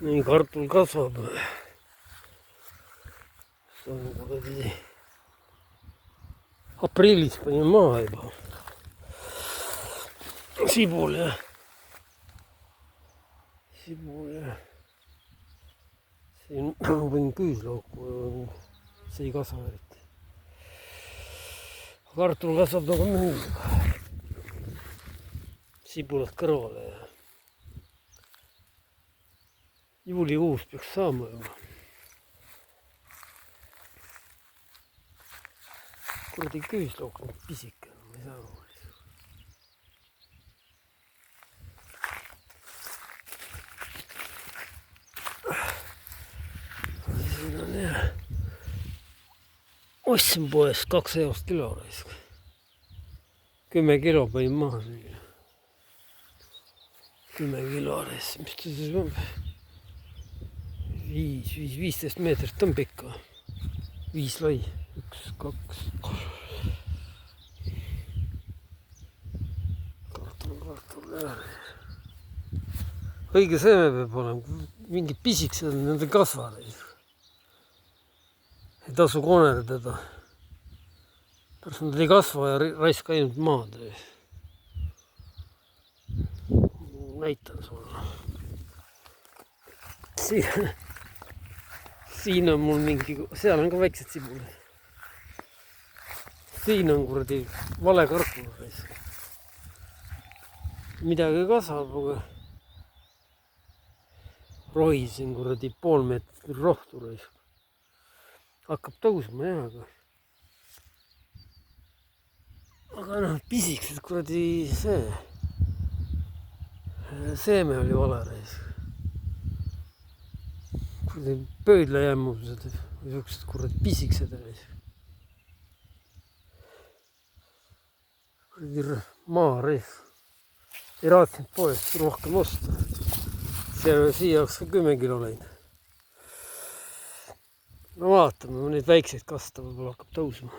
nii, kartul kasvab. see on kuradi aprillis panin maha juba. sibul ja siin võin küüslauku, see ei kasva eriti. kartul kasvab nagu mingi. sibulad kõrvale ja juulikuus peaks saama juba. kuradi küüslauk on pisike, ma ei saa aru. siin on jah. ostsin poest 2 eurost kilo raisk. 10 kilo panin maha süüa. 10 kilo raisk, mis ta siis on? 15 meetrit on pikka. 5 lai. 1, 2, 3. kartul jah. õige seeme peab olema. Mingid pisiksed on, need ei kasva. ei tasu koonerdada. pärast nad ei kasva ja raiska ainult maad. näitan sulle. siin on mul mingi, seal on ka väiksed sibulad. siin on kuradi vale kartul. midagi kasvab, aga rohisin kuradi pool meetrit rohtu raisk. hakkab tõusma jah, aga noh, pisiksed kuradi seeme oli vale raisk. pöödlajämmused või siuksed kuradi pisiksed raisk. kuradi maa raisk. ei raatsinud poest rohkem osta. siia oleks ka 10 kilo läinud. no vaatame, neid väikseid kasta võib-olla hakkab tõusma.